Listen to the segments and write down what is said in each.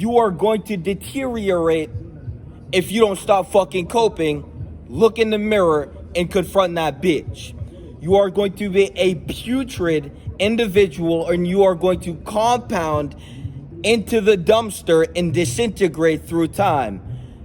you are going to deteriorate if you don't stop fucking coping. Look in the mirror and confront that bitch. You are going to be a putrid individual, and you are going to compound into the dumpster and disintegrate through time.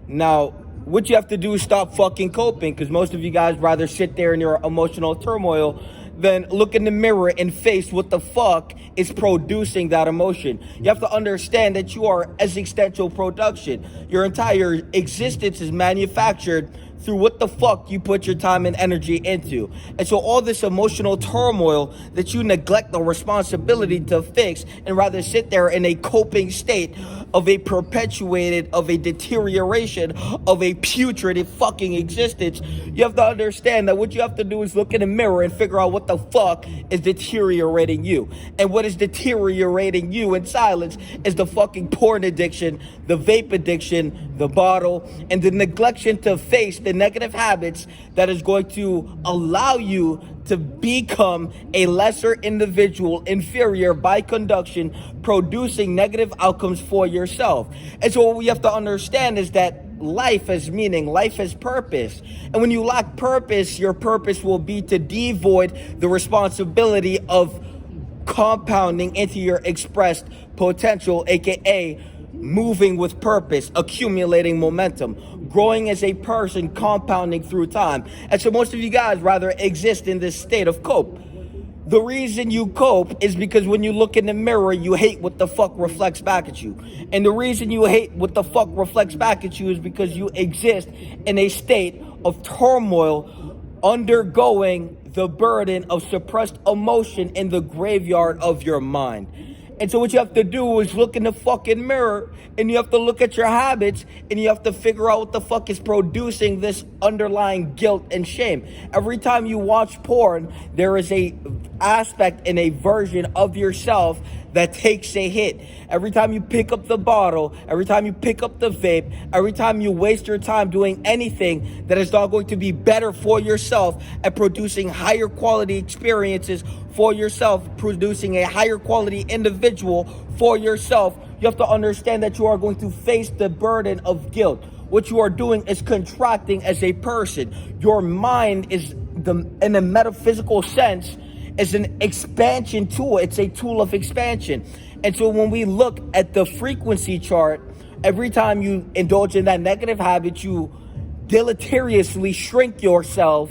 Now, what you have to do is stop fucking coping, because most of you guys rather sit there in your emotional turmoil than look in the mirror and face what the fuck is producing that emotion. You have to understand that you are existential production. Your entire existence is manufactured through what the fuck you put your time and energy into. And so all this emotional turmoil that you neglect the responsibility to fix and rather sit there in a coping state of a perpetuated, of a deterioration, of a putrid fucking existence, you have to understand that what you have to do is look in the mirror and figure out what the fuck is deteriorating you. And what is deteriorating you in silence is the fucking porn addiction, the vape addiction, the bottle, and the neglection to face the negative habits that is going to allow you to become a lesser individual, inferior by conduction, producing negative outcomes for yourself. And so what we have to understand is that life has meaning, life has purpose. And when you lack purpose, your purpose will be to devoid the responsibility of compounding into your expressed potential, aka moving with purpose, accumulating momentum, growing as a person, compounding through time. And so most of you guys rather exist in this state of cope. The reason you cope is because when you look in the mirror, you hate what the fuck reflects back at you. And the reason you hate what the fuck reflects back at you is because you exist in a state of turmoil, undergoing the burden of suppressed emotion in the graveyard of your mind. And so what you have to do is look in the fucking mirror, and you have to look at your habits, and you have to figure out what the fuck is producing this underlying guilt and shame. Every time you watch porn, there is a aspect and a version of yourself that takes a hit. Every time you pick up the bottle, every time you pick up the vape, every time you waste your time doing anything that is not going to be better for yourself and producing higher quality experiences for yourself, producing a higher quality individual for yourself, you have to understand that you are going to face the burden of guilt. What you are doing is contracting as a person. Your mind is, in a metaphysical sense, is an expansion tool. It's a tool of expansion. And so when we look at the frequency chart, every time you indulge in that negative habit, you deleteriously shrink yourself,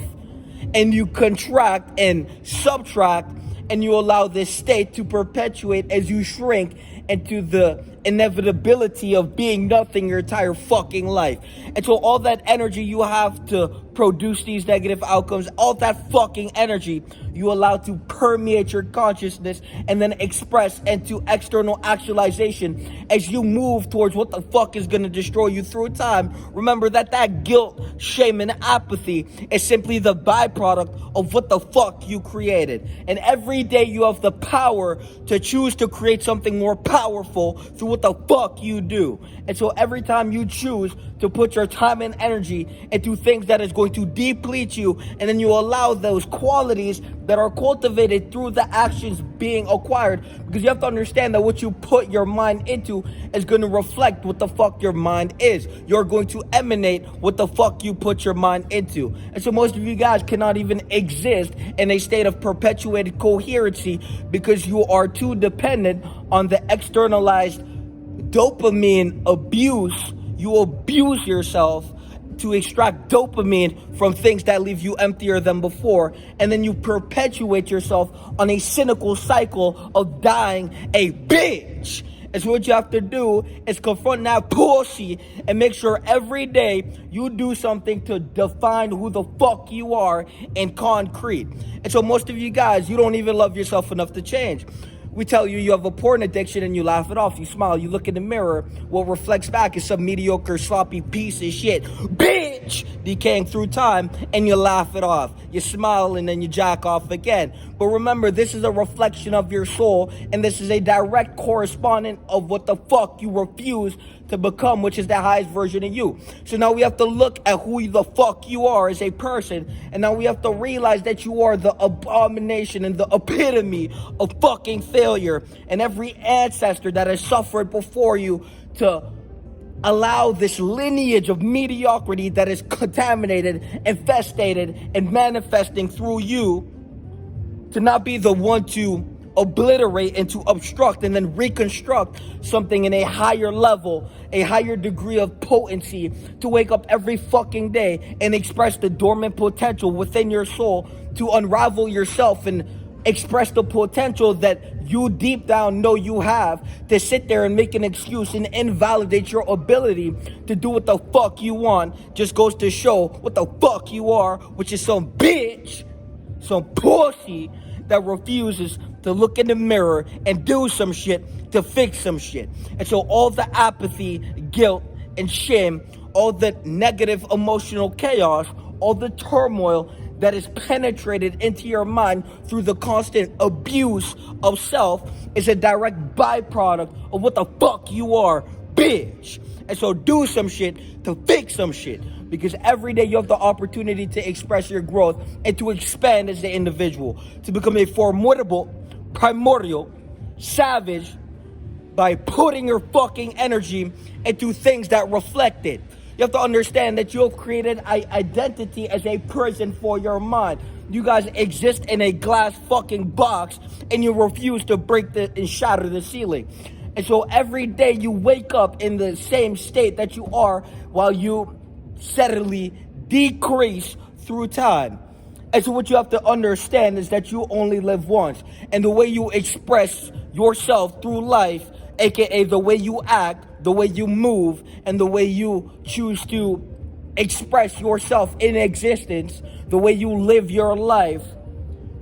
and you contract and subtract, and you allow this state to perpetuate as you shrink into the inevitability of being nothing your entire fucking life. And so all that energy you have to produce these negative outcomes, all that fucking energy you allow to permeate your consciousness and then express into external actualization as you move towards what the fuck is going to destroy you through time. Remember that guilt, shame, and apathy is simply the byproduct of what the fuck you created. And every day you have the power to choose to create something more powerful through what the fuck you do. And so every time you choose to put your time and energy into things that is going to deplete you, and then you allow those qualities that are cultivated through the actions being acquired, because you have to understand that what you put your mind into is going to reflect what the fuck your mind is. You're going to emanate what the fuck you put your mind into. And so most of you guys cannot even exist in a state of perpetuated coherency because you are too dependent on the externalized dopamine abuse. You abuse yourself to extract dopamine from things that leave you emptier than before, and then you perpetuate yourself on a cynical cycle of dying a bitch. And so what you have to do is confront that pussy and make sure every day you do something to define who the fuck you are in concrete. And so most of you guys, you don't even love yourself enough to change. We tell you have a porn addiction and you laugh it off. You smile, you look in the mirror. What reflects back is some mediocre, sloppy piece of shit, bitch, decaying through time, and you laugh it off. You smile and then you jack off again. But remember, this is a reflection of your soul, and this is a direct correspondent of what the fuck you refuse to become, which is the highest version of you. So now we have to look at who the fuck you are as a person, and now we have to realize that you are the abomination and the epitome of fucking failure, and every ancestor that has suffered before you to allow this lineage of mediocrity that is contaminated, infestated, and manifesting through you to not be the one to obliterate and to obstruct and then reconstruct something in a higher level, a higher degree of potency, to wake up every fucking day and express the dormant potential within your soul, to unravel yourself and express the potential that you deep down know you have, to sit there and make an excuse and invalidate your ability to do what the fuck you want, just goes to show what the fuck you are, which is some bitch, some pussy that refuses to look in the mirror and do some shit to fix some shit. And so all the apathy, guilt, and shame, all the negative emotional chaos, all the turmoil that is penetrated into your mind through the constant abuse of self is a direct byproduct of what the fuck you are, bitch. And so do some shit to fix some shit, because every day you have the opportunity to express your growth and to expand as an individual, to become a formidable, primordial savage by putting your fucking energy into things that reflect it. You have to understand that you have created an identity as a prison for your mind. You guys exist in a glass fucking box and you refuse to break and shatter the ceiling. And so every day you wake up in the same state that you are while you steadily decrease through time. And so what you have to understand is that you only live once. And the way you express yourself through life, aka the way you act, the way you move, and the way you choose to express yourself in existence, the way you live your life,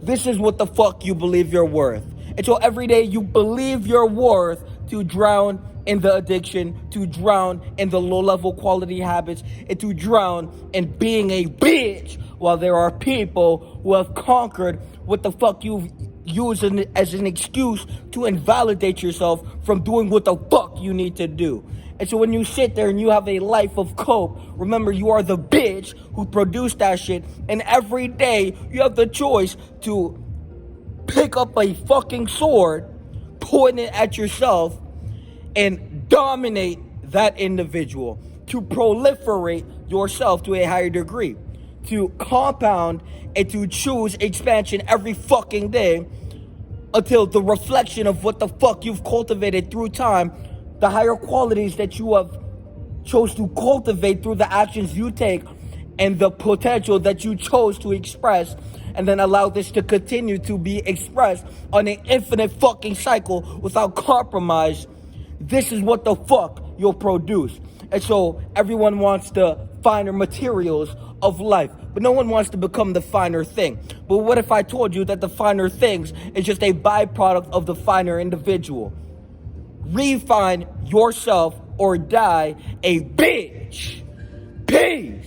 this is what the fuck you believe you're worth. And so every day you believe you're worth to drown in the addiction, to drown in the low-level quality habits, and to drown in being a bitch, while there are people who have conquered what the fuck you've used as an excuse to invalidate yourself from doing what the fuck you need to do. And so when you sit there and you have a life of cope, remember you are the bitch who produced that shit, and every day you have the choice to pick up a fucking sword, point it at yourself, and dominate that individual, to proliferate yourself to a higher degree, to compound and to choose expansion every fucking day until the reflection of what the fuck you've cultivated through time, the higher qualities that you have chose to cultivate through the actions you take and the potential that you chose to express, and then allow this to continue to be expressed on an infinite fucking cycle without compromise. This is what the fuck you'll produce. And so everyone wants the finer materials of life, but no one wants to become the finer thing. But what if I told you that the finer things is just a byproduct of the finer individual? Refine yourself or die a bitch. Peace.